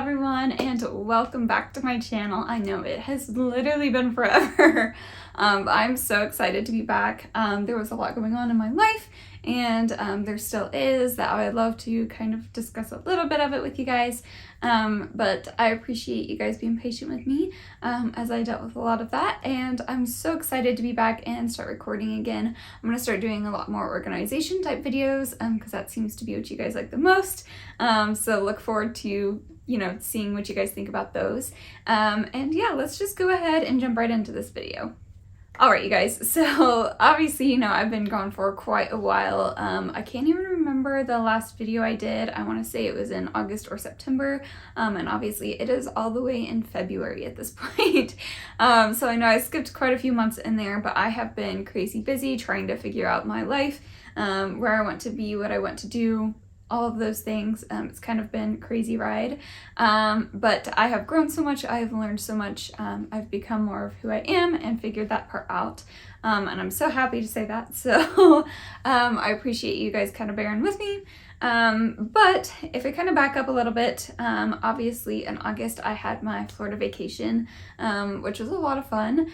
everyone, and welcome back to my channel. I know it has literally been forever. I'm so excited to be back. There was a lot going on in my life, and there still is, that I would love to kind of discuss a little bit of it with you guys. But I appreciate you guys being patient with me as I dealt with a lot of that, and I'm so excited to be back and start recording again. I'm going to start doing a lot more organization type videos because that seems to be what you guys like the most. So look forward to, seeing what you guys think about those. And yeah, let's just go ahead and jump right into this video. Alright, you guys, so obviously, I've been gone for quite a while. I can't even remember the last video I did. I want to say it was in August or September, and obviously it is all the way in February at this point. So I know I skipped quite a few months in there, but I have been crazy busy trying to figure out my life, where I want to be, what I want to do, all of those things. It's kind of been a crazy ride, but I have grown so much, I have learned so much, I've become more of who I am and figured that part out, and I'm so happy to say that. So I appreciate you guys kind of bearing with me. But if I kind of back up a little bit, obviously in August I had my Florida vacation, which was a lot of fun.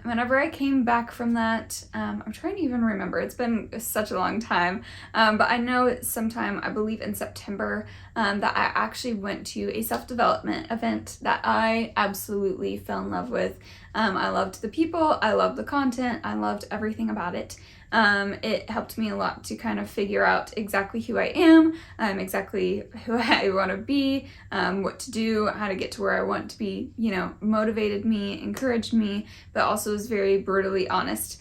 Whenever I came back from that, I'm trying to even remember, it's been such a long time, but I know sometime, I believe in September, that I actually went to a self-development event that I absolutely fell in love with. I loved the people, I loved the content, I loved everything about it. It helped me a lot to kind of figure out exactly who I am, exactly who I want to be, what to do, how to get to where I want to be, motivated me, encouraged me, but also was very brutally honest,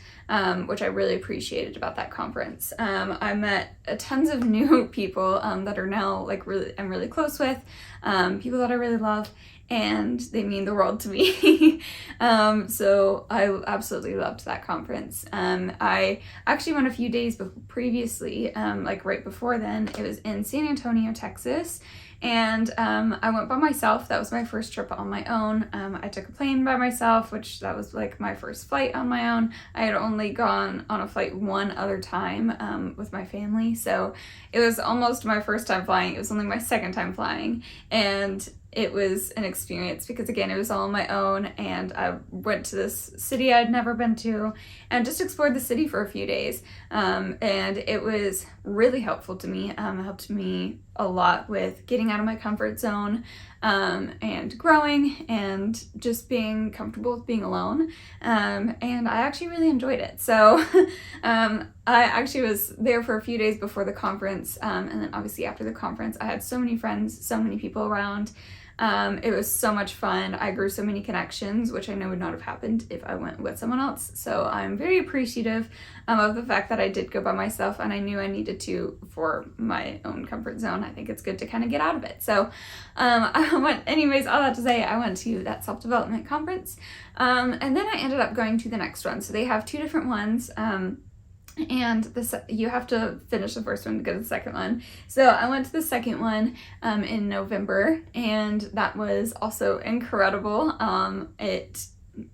which I really appreciated about that conference. I met tons of new people that are now I'm really close with, people that I really love, and they mean the world to me. So I absolutely loved that conference. I actually went a few days previously, right before then. It was in San Antonio, Texas, and I went by myself. That was my first trip on my own. I took a plane by myself, which that was my first flight on my own. I had only gone on a flight one other time with my family, so it was almost my first time flying. It was only my second time flying, and it was an experience because, again, it was all on my own, and I went to this city I'd never been to and just explored the city for a few days, and it was really helpful to me. It helped me a lot with getting out of my comfort zone, and growing and just being comfortable with being alone, and I actually really enjoyed it. So I actually was there for a few days before the conference, and then obviously after the conference I had so many friends, so many people around. It was so much fun. I grew so many connections, which I know would not have happened if I went with someone else. So I'm very appreciative of the fact that I did go by myself, and I knew I needed to for my own comfort zone. I think it's good to kind of get out of it. So anyways, all that to say, I went to that self-development conference, and then I ended up going to the next one. So they have two different ones. And you have to finish the first one to go to the second one. So I went to the second one in November, and that was also incredible.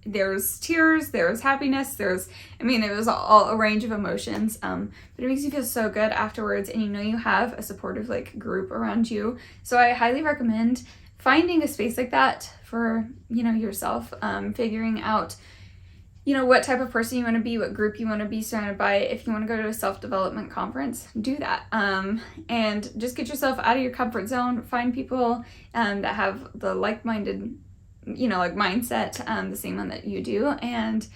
There's tears, there's happiness, it was all a range of emotions, but it makes you feel so good afterwards, and you have a supportive group around you. So I highly recommend finding a space like that for yourself, figuring out what type of person you want to be, what group you want to be surrounded by. If you want to go to a self-development conference, do that. And just get yourself out of your comfort zone. Find people that have the like-minded, mindset, the same one that you do. And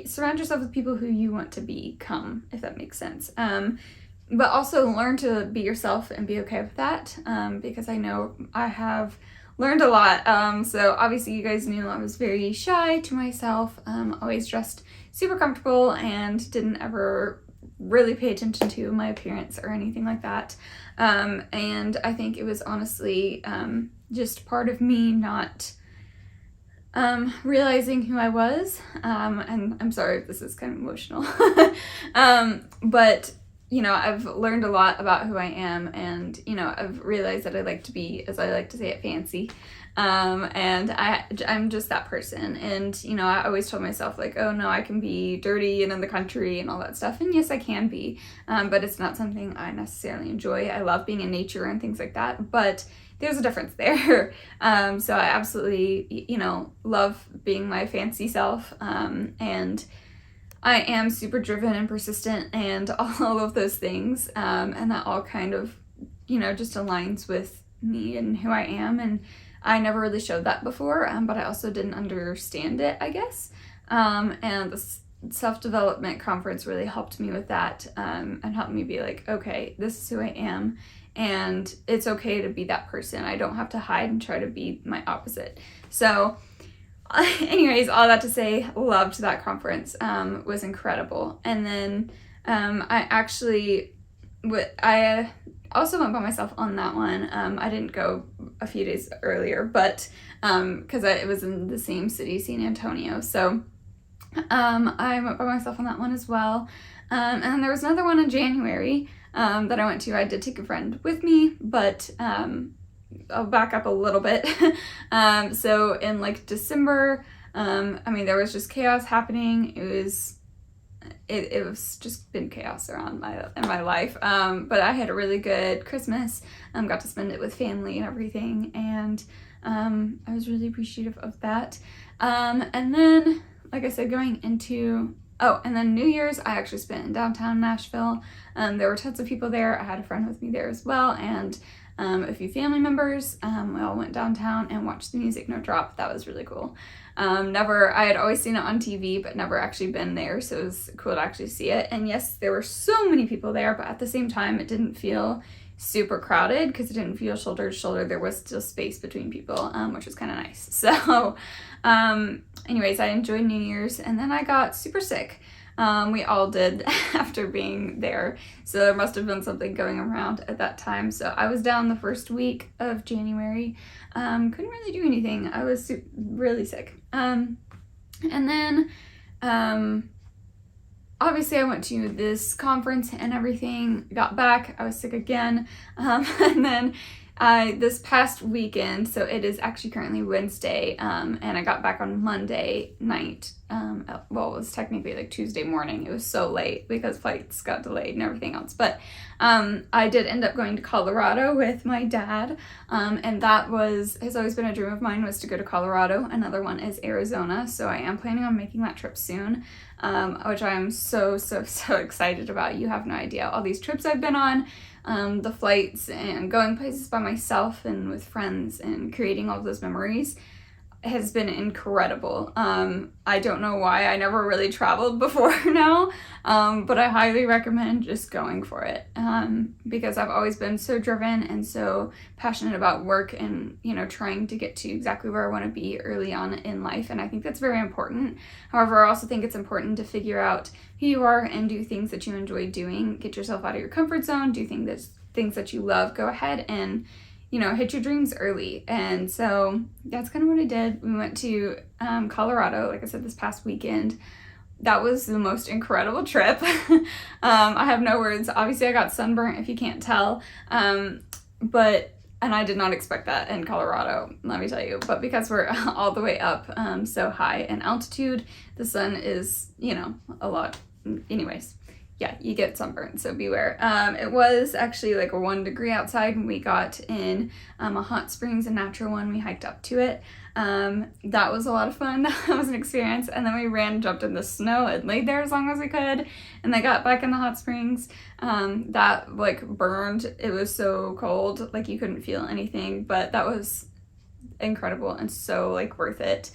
surround yourself with people who you want to become, if that makes sense. But also learn to be yourself and be okay with that, because I know I have learned a lot. So obviously you guys knew I was very shy to myself, always dressed super comfortable and didn't ever really pay attention to my appearance or anything like that. And I think it was honestly just part of me not realizing who I was. And I'm sorry if this is kind of emotional, but I've learned a lot about who I am, and, I've realized that I like to be, as I like to say it, fancy. And I'm just that person. And, I always told myself oh no, I can be dirty and in the country and all that stuff. And yes, I can be, but it's not something I necessarily enjoy. I love being in nature and things like that, but there's a difference there. So I absolutely, love being my fancy self. And I am super driven and persistent and all of those things. And that all kind of, just aligns with me and who I am. And I never really showed that before, but I also didn't understand it, I guess. And the self-development conference really helped me with that, and helped me be like, okay, this is who I am, and it's okay to be that person. I don't have to hide and try to be my opposite. So anyways, all that to say, loved that conference. Was incredible. And then I also went by myself on that one. I didn't go a few days earlier, but because it was in the same city, San Antonio. So I went by myself on that one as well. And then there was another one in January that I went to. I did take a friend with me, but I'll back up a little bit. So in like December, there was just chaos happening. It was just been chaos around in my life. But I had a really good Christmas. Got to spend it with family and everything, and I was really appreciative of that. And then, like I said, and then New Year's, I actually spent in downtown Nashville. There were tons of people there. I had a friend with me there as well, and a few family members. We all went downtown and watched the Music No Drop. That was really cool. I had always seen it on TV, but never actually been there, so it was cool to actually see it. And yes, there were so many people there, but at the same time, it didn't feel super crowded because it didn't feel shoulder to shoulder. There was still space between people, which was kind of nice. So anyways, I enjoyed New Year's, and then I got super sick. We all did after being there, so there must have been something going around at that time. So I was down the first week of January. Couldn't really do anything. I was really sick. And then obviously I went to this conference and everything, got back, I was sick again. And then this past weekend, so it is actually currently Wednesday, and I got back on Monday night. It was technically like Tuesday morning. It was so late because flights got delayed and everything else. But I did end up going to Colorado with my dad, and that has always been a dream of mine, was to go to Colorado. Another one is Arizona, so I am planning on making that trip soon, which I am so excited about. You have no idea. All these trips I've been on, the flights and going places by myself and with friends and creating all those memories has been incredible. I don't know why I never really traveled before now, but I highly recommend just going for it, because I've always been so driven and so passionate about work and, trying to get to exactly where I want to be early on in life, and I think that's very important. However, I also think it's important to figure out who you are and do things that you enjoy doing. Get yourself out of your comfort zone, do things that you love. Go ahead and hit your dreams early. And so that's kind of what I did. We went to Colorado, like I said, this past weekend. That was the most incredible trip. I have no words. Obviously, I got sunburnt, if you can't tell. And I did not expect that in Colorado, let me tell you. But because we're all the way up so high in altitude, the sun is, a lot. Anyways. Yeah, you get sunburned, so beware. It was actually like a 1 degree outside when we got in a hot springs, a natural one. We hiked up to it. That was a lot of fun. That was an experience. And then we jumped in the snow and laid there as long as we could. And then got back in the hot springs. That burned. It was so cold, you couldn't feel anything. But that was incredible and so worth it.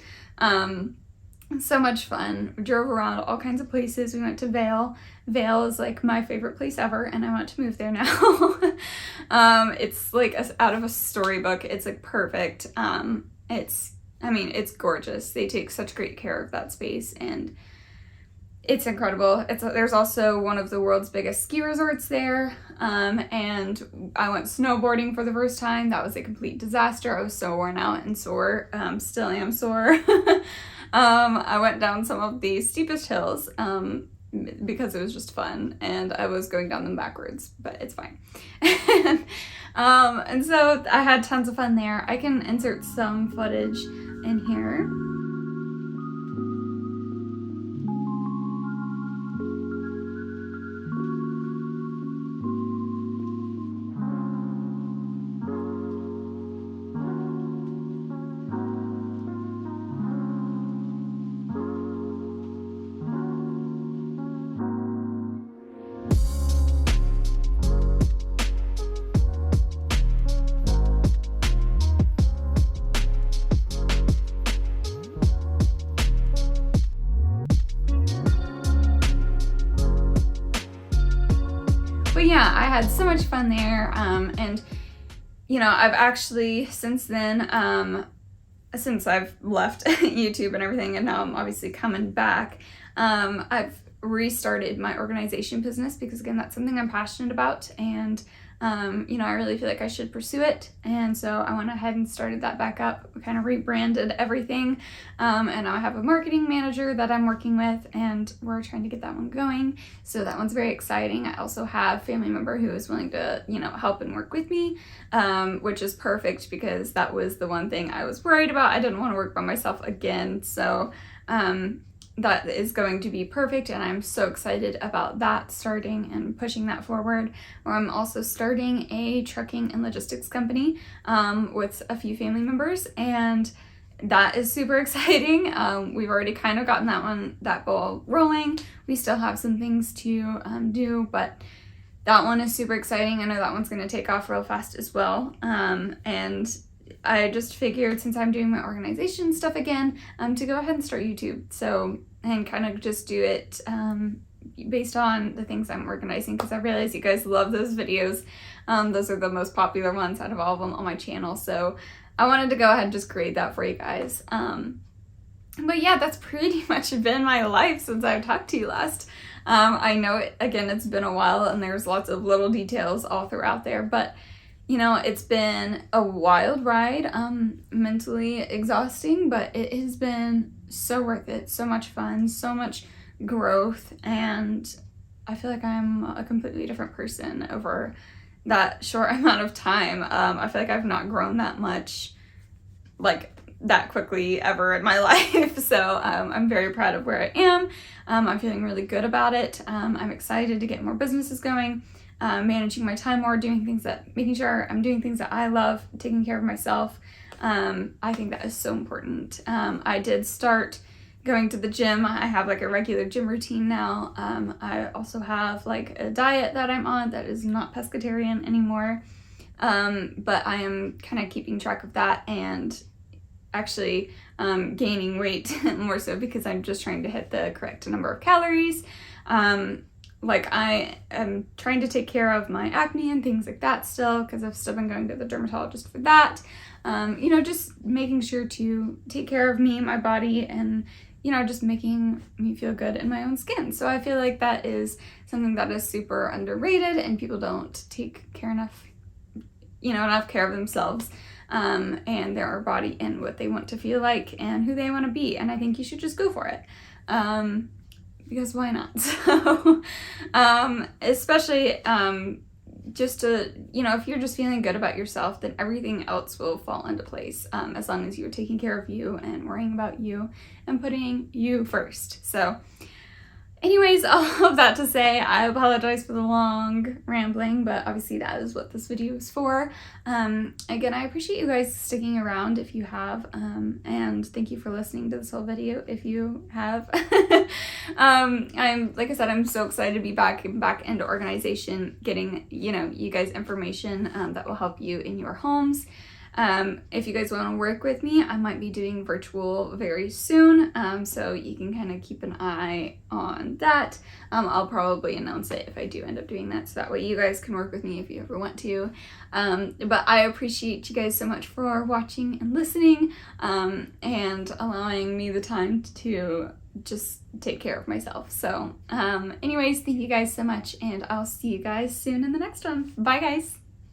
So much fun. We drove around all kinds of places. We went to Vail. Vail is my favorite place ever, and I want to move there now. It's out of a storybook. It's perfect. It's gorgeous. They take such great care of that space, and it's incredible. There's also one of the world's biggest ski resorts there, and I went snowboarding for the first time. That was a complete disaster. I was so worn out and sore. Still am sore. I went down some of the steepest hills because it was just fun, and I was going down them backwards, but it's fine. And so I had tons of fun there. I can insert some footage in here. had so much fun there. And you know, I've actually since then, since I've left YouTube and everything, and now I'm obviously coming back, I've restarted my organization business because, again, that's something I'm passionate about, and you know, I really feel like I should pursue it. And so I went ahead and started that back up, kind of rebranded everything, and now I have a marketing manager that I'm working with, and we're trying to get that one going. So that one's very exciting. I also have a family member who is willing to, you know, help and work with me, which is perfect because that was the one thing I was worried about. I didn't want to work by myself again. So that is going to be perfect, and I'm so excited about that, starting and pushing that forward. I'm also starting a trucking and logistics company with a few family members, and that is super exciting. We've already kind of gotten that ball rolling. We still have some things to do, but that one is super exciting. I know that one's going to take off real fast as well. And I just figured, since I'm doing my organization stuff again, to go ahead and start YouTube. So, and kind of just do it based on the things I'm organizing, because I realize you guys love those videos. Those are the most popular ones out of all of them on my channel. So I wanted to go ahead and just create that for you guys. But yeah, that's pretty much been my life since I've talked to you last. I know, again, it's been a while, and there's lots of little details all throughout there, but you know, it's been a wild ride, mentally exhausting, but it has been so worth it, so much fun, so much growth, and I feel like I'm a completely different person over that short amount of time. I feel like I've not grown that much, like that quickly ever in my life. So I'm very proud of where I am. I'm feeling really good about it. I'm excited to get more businesses going. Managing my time more, making sure I'm doing things that I love, taking care of myself. I think that is so important. I did start going to the gym. I have like a regular gym routine now. I also have like a diet that I'm on that is not pescatarian anymore. But I am kind of keeping track of that, and actually gaining weight more so because I'm just trying to hit the correct number of calories. Like, I am trying to take care of my acne and things like that still, because I've still been going to the dermatologist for that. You know, just making sure to take care of me, my body, and, you know, just making me feel good in my own skin. So I feel like that is something that is super underrated, and people don't take care enough care of themselves, and their body, and what they want to feel like and who they want to be. And I think you should just go for it. Because why not? So, especially, just to, you know, if you're just feeling good about yourself, then everything else will fall into place, as long as you're taking care of you and worrying about you and putting you first. So anyways, all of that to say, I apologize for the long rambling, but obviously that is what this video is for. Again, I appreciate you guys sticking around if you have, and thank you for listening to this whole video if you have. Like I said, I'm so excited to be back into organization, getting, you know, you guys information that will help you in your homes. If you guys want to work with me, I might be doing virtual very soon, so you can kind of keep an eye on that. I'll probably announce it if I do end up doing that, so that way you guys can work with me if you ever want to. But I appreciate you guys so much for watching and listening, and allowing me the time to just take care of myself. So anyways, thank you guys so much, and I'll see you guys soon in the next one. Bye, guys.